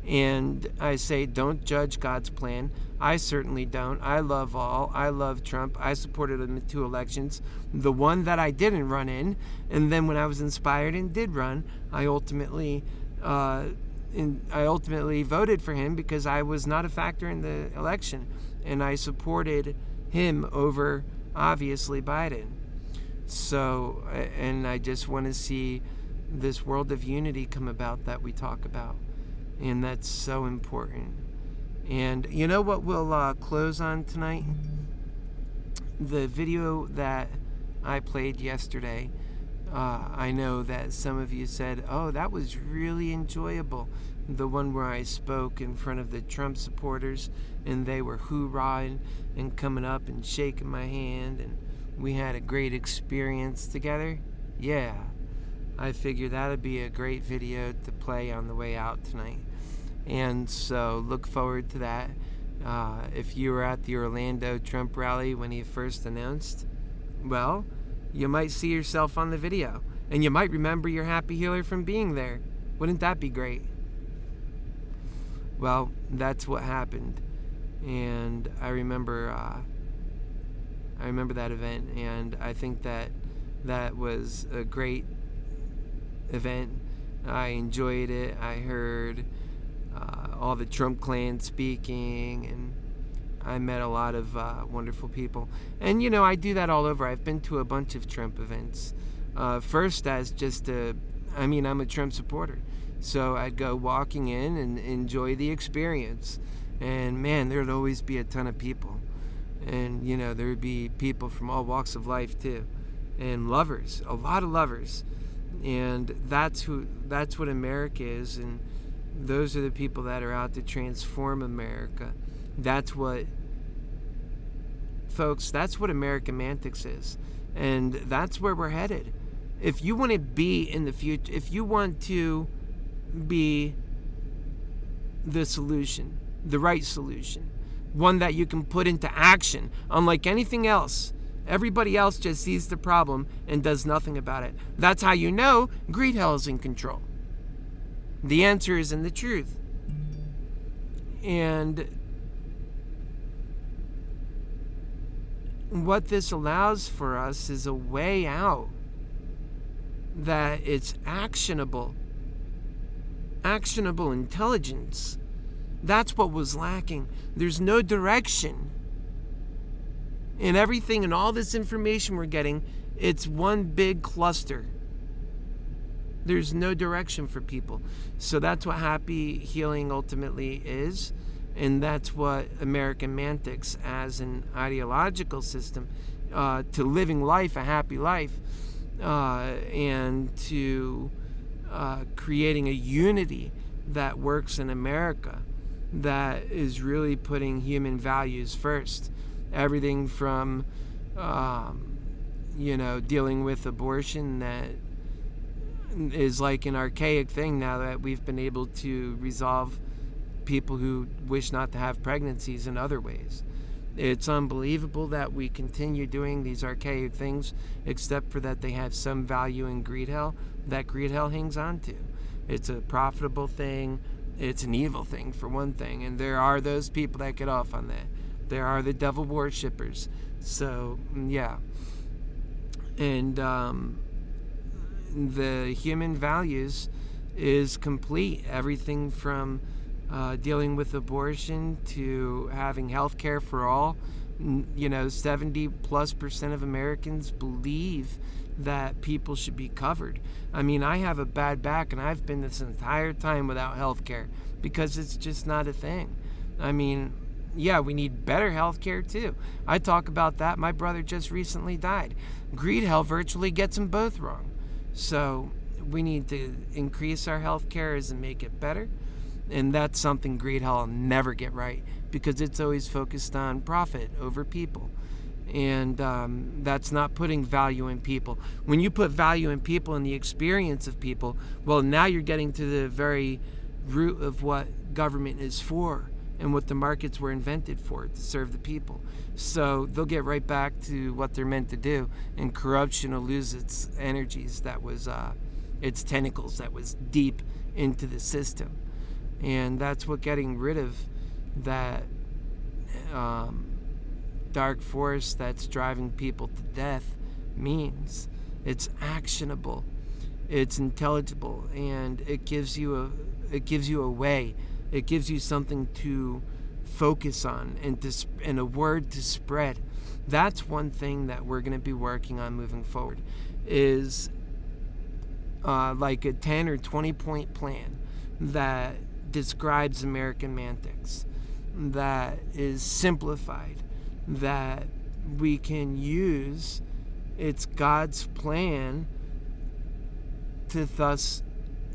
And I say, don't judge God's plan. I certainly don't. I love all. I love Trump. I supported him in 2 elections. The one that I didn't run in, and then when I was inspired and did run, I ultimately voted for him because I was not a factor in the election, and I supported him over, obviously, Biden. So, and I just want to see this world of unity come about that we talk about. And that's so important. And you know what we'll close on tonight? The video that I played yesterday. I know that some of you said, oh, that was really enjoyable. The one where I spoke in front of the Trump supporters, and they were hoorahing and coming up and shaking my hand, and we had a great experience together. Yeah, I figured that would be a great video to play on the way out tonight. And so look forward to that. If you were at the Orlando Trump rally when he first announced, well, you might see yourself on the video. And you might remember your Happy Healer from being there. Wouldn't that be great? Well, that's what happened. And I remember that event, and I think that was a great event. I enjoyed it. I heard all the Trump clan speaking, and I met a lot of wonderful people. And, I do that all over. I've been to a bunch of Trump events. First as just I'm a Trump supporter. So I'd go walking in and enjoy the experience. And, man, there'd always be a ton of people. And, there'd be people from all walks of life, too. And lovers, a lot of lovers. And that's what America is. And those are the people that are out to transform America. That's what AmericanMantics is. And that's where we're headed. If you want to be in the future, if you want to be the solution, the right solution, one that you can put into action, unlike anything else, everybody else just sees the problem and does nothing about it. That's how you know Greedhell is in control. The answer is in the truth. And what this allows for us is a way out that it's actionable intelligence. That's what was lacking. There's no direction. And everything and all this information we're getting, it's one big cluster. There's no direction for people. So that's what happy healing ultimately is. And that's what AmericanMantics as an ideological system to living life, a happy life, and to creating a unity that works in America, that is really putting human values first. Everything from, dealing with abortion that is like an archaic thing now that we've been able to resolve people who wish not to have pregnancies in other ways. It's unbelievable that we continue doing these archaic things, except for that they have some value in Greedhell that Greedhell hangs on to. It's a profitable thing. It's an evil thing, for one thing. And there are those people that get off on that. There are the devil worshippers. So, yeah. And the human values is complete. Everything from dealing with abortion to having health care for all. 70+% of Americans believe that people should be covered. I mean, I have a bad back, and I've been this entire time without health care because it's just not a thing. I mean, yeah, we need better health care too. I talk about that. My brother just recently died. Greedhell virtually gets them both wrong. So we need to increase our health care and make it better. And that's something Greedhell will never get right, because it's always focused on profit over people. And that's not putting value in people. When you put value in people and the experience of people, well, now you're getting to the very root of what government is for and what the markets were invented for, to serve the people. So they'll get right back to what they're meant to do, and corruption will lose its energies that was, its tentacles that was deep into the system. And that's what getting rid of that dark force that's driving people to death means. It's actionable, it's intelligible, and it gives you a way. It gives you something to focus on and a word to spread. That's one thing that we're going to be working on moving forward, is like a 10 or 20 point plan that describes AmericanMantics, that is simplified, that we can use. It's God's plan to thus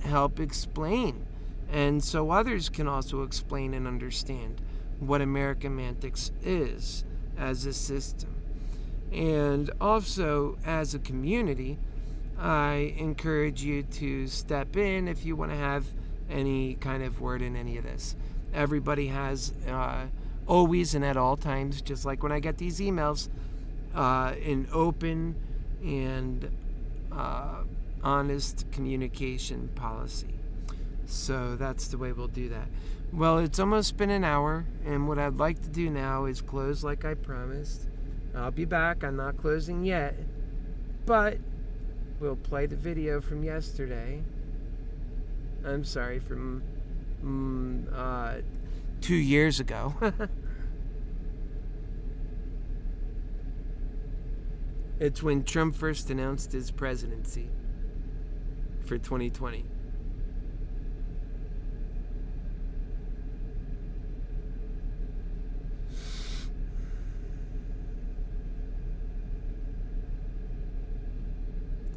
help explain, and so others can also explain and understand what AmericanMantics is as a system. And also, as a community, I encourage you to step in if you want to have any kind of word in any of this. Everybody has always and at all times, just like when I get these emails, an open and honest communication policy. So that's the way we'll do that. Well, it's almost been an hour, and what I'd like to do now is close like I promised. I'll be back. I'm not closing yet, but we'll play the video from yesterday. I'm sorry, from 2 years ago. It's when Trump first announced his presidency for 2020.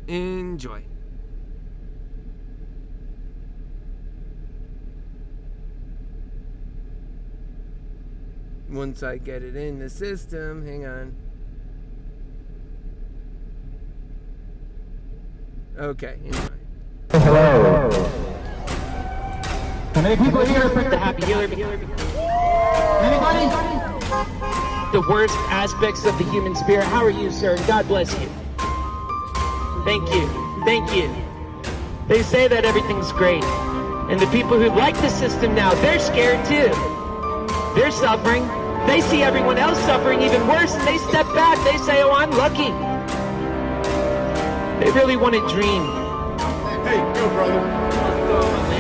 Enjoy. Once I get it in the system, hang on. Okay, enjoy. Hello. How many people here for the HappyHealer? Anybody? The worst aspects of the human spirit. How are you, sir? God bless you. Thank you. Thank you. They say that everything's great. And the people who like the system now, they're scared too. They're suffering. They see everyone else suffering even worse, and they step back. They say, oh, I'm lucky. They really want to dream. Hey, go, brother.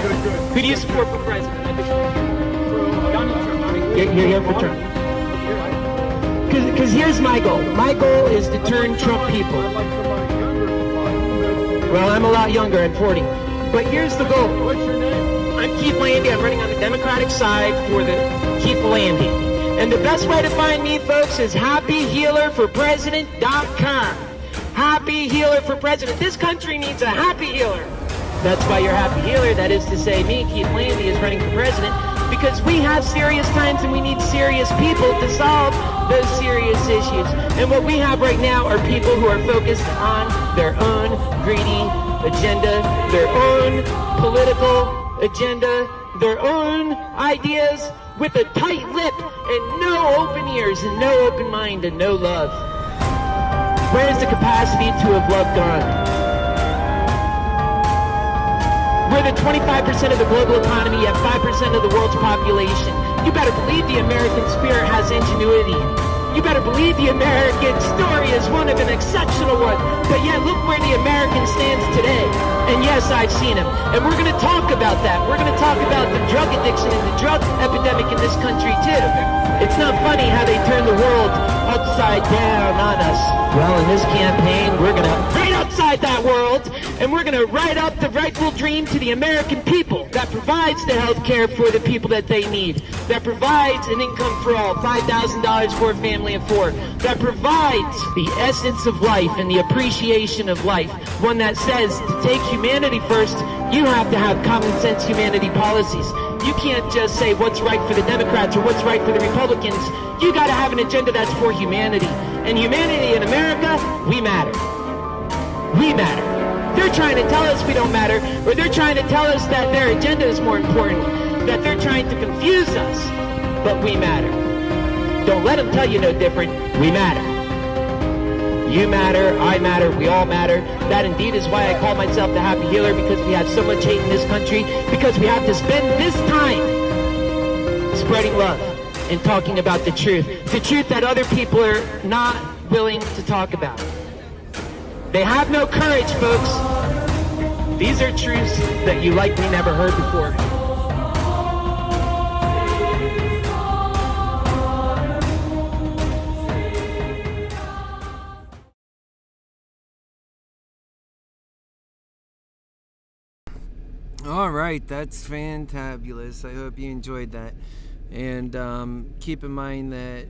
Good. Who do you support for president? You're here for Trump. Because here's my goal. My goal is to turn Trump people. Well, I'm a lot younger. I'm 40. But here's the goal. What's your name? I'm Keith Landy. I'm running on the Democratic side for the Keith Landy. And the best way to find me, folks, is HappyHealerForPresident.com. HappyHealer for President. This country needs a happy healer. That's why you're Happy Healer. That is to say, me, Keith Landy, is running for president because we have serious times and we need serious people to solve those serious issues. And what we have right now are people who are focused on their own greedy agenda, their own political agenda, their own ideas with a tight lip and no open ears and no open mind and no love. Where is the capacity to have loved gone? We're the 25% of the global economy, yet 5% of the world's population. You better believe the American spirit has ingenuity. You better believe the American story is one of an exceptional one. But yet look where the American stands today. And yes, I've seen him. And we're going to talk about that. We're going to talk about the drug addiction and the drug epidemic in this country too. It's not funny how they turn the world upside down on us. Well, in this campaign, we're going to right upside that world, and we're going to write up the rightful dream to the American people that provides the health care for the people that they need, that provides an income for all, $5,000 for a family of four, that provides the essence of life and the appreciation of life, one that says to take humanity first, you have to have common sense humanity policies. You can't just say what's right for the Democrats or what's right for the Republicans. You got to have an agenda that's for humanity. And humanity in America, we matter. We matter. They're trying to tell us we don't matter, or they're trying to tell us that their agenda is more important, that they're trying to confuse us. But we matter. Don't let them tell you no different. We matter. You matter, I matter, we all matter. That indeed is why I call myself the Happy Healer, because we have so much hate in this country, because we have to spend this time spreading love and talking about the truth that other people are not willing to talk about. They have no courage, folks. These are truths that you likely never heard before. All right, that's fantabulous. I hope you enjoyed that. And keep in mind that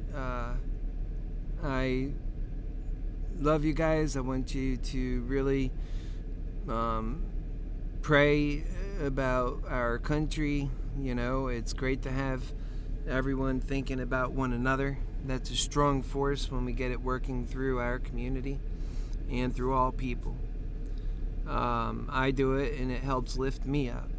I love you guys. I want you to really pray about our country. You know, it's great to have everyone thinking about one another. That's a strong force when we get it working through our community and through all people. I do it, and it helps lift me up.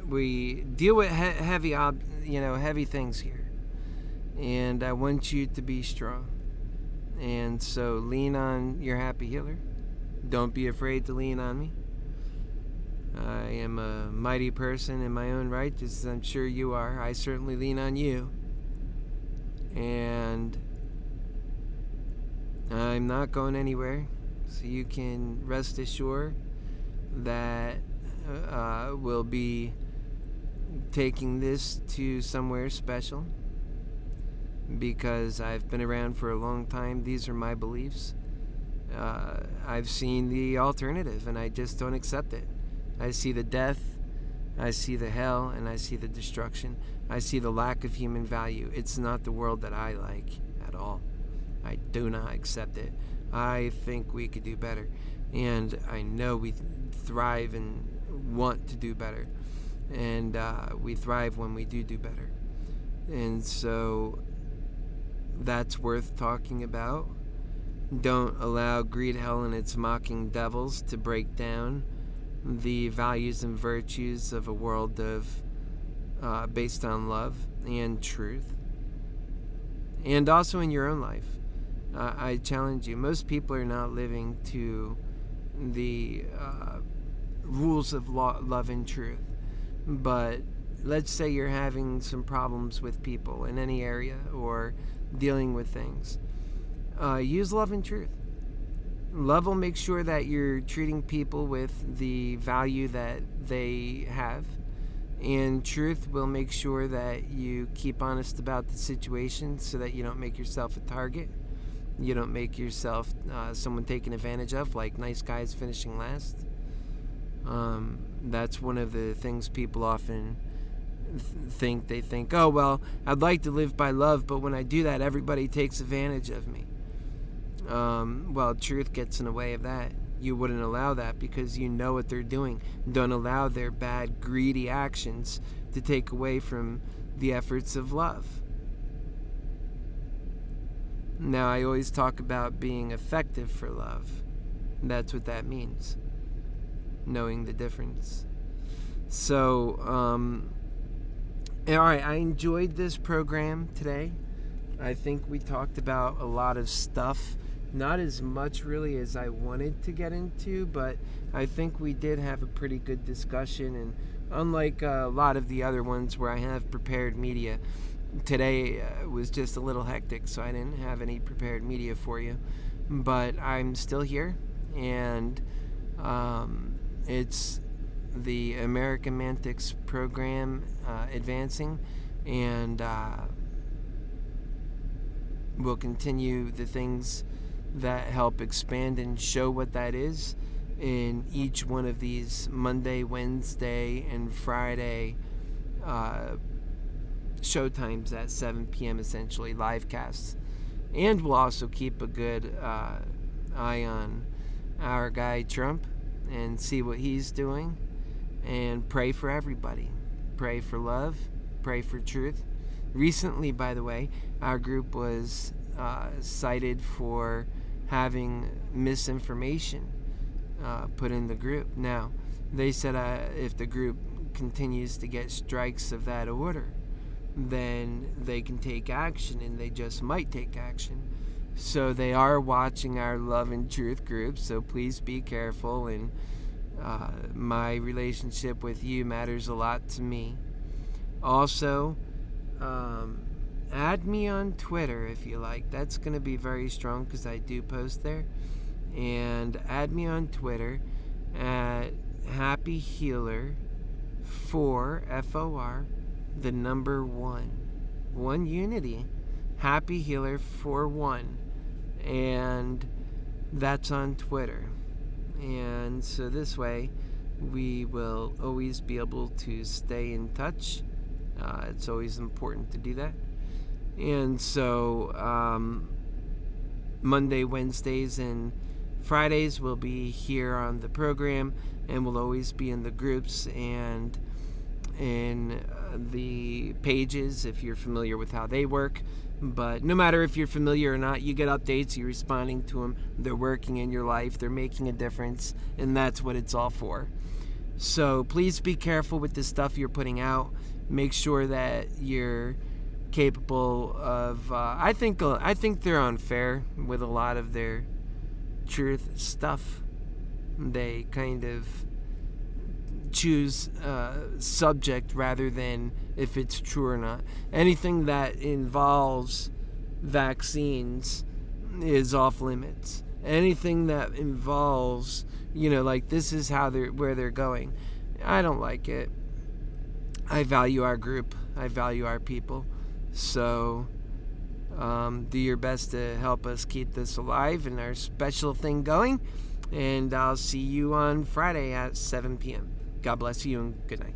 We deal with heavy things here, and I want you to be strong. And so lean on your happy healer. Don't be afraid to lean on me. I am a mighty person in my own right, just as I'm sure you are. I certainly lean on you. And I'm not going anywhere. So you can rest assured that we'll be taking this to somewhere special, because I've been around for a long time. These are my beliefs. I've seen the alternative, and I just don't accept it. I see the death, I see the hell, and I see the destruction. I see the lack of human value. It's not the world that I like at all. I do not accept it. I think we could do better, and I know we thrive and want to do better, and we thrive when we do better. And so that's worth talking about. Don't allow Greedhell and its mocking devils to break down the values and virtues of a world of based on love and truth. And also in your own life, I challenge you. Most people are not living to the rules of love and truth. But let's say you're having some problems with people in any area or dealing with things. Use love and truth. Love will make sure that you're treating people with the value that they have. And truth will make sure that you keep honest about the situation so that you don't make yourself a target. You don't make yourself someone taken advantage of, like nice guys finishing last. That's one of the things people often think. They think, oh, well, I'd like to live by love, but when I do that, everybody takes advantage of me. Well, truth gets in the way of that. You wouldn't allow that because you know what they're doing. Don't allow their bad, greedy actions to take away from the efforts of love. Now, I always talk about being effective for love. That's what that means. Knowing the difference. So, all right, I enjoyed this program today. I think we talked about a lot of stuff. Not as much really as I wanted to get into, but I think we did have a pretty good discussion. And unlike a lot of the other ones where I have prepared media, today was just a little hectic, so I didn't have any prepared media for you. But I'm still here, and it's the AmericanMantics program advancing, and we'll continue the things that help expand and show what that is in each one of these Monday, Wednesday, and Friday showtimes at 7 p.m. essentially, live casts. And we'll also keep a good eye on our guy Trump and see what he's doing, and pray for everybody. Pray for love, pray for truth. Recently, by the way, our group was cited for having misinformation put in the group. Now, they said if the group continues to get strikes of that order, then they can take action, and they just might take action. So they are watching our love and truth group, so please be careful. And my relationship with you matters a lot to me. Also, add me on Twitter if you like. That's going to be very strong because I do post there. And add me on Twitter at HappyHealer 4 FOR the number 1 unity, HappyHealer 41, and that's on Twitter. And so this way we will always be able to stay in touch. It's always important to do that. And so Monday, Wednesdays, and Fridays will be here on the program, and we'll always be in the groups and in the pages if you're familiar with how they work. But no matter if you're familiar or not, you get updates, you're responding to them, they're working in your life, they're making a difference, and that's what it's all for. So please be careful with the stuff you're putting out. Make sure that you're capable of. I think they're unfair with a lot of their truth stuff. They kind of choose subject rather than if it's true or not. Anything that involves vaccines is off limits. Anything that involves, like this is where they're going. I don't like it. I value our group. I value our people. So do your best to help us keep this alive and our special thing going. And I'll see you on Friday at 7 p.m. God bless you and good night.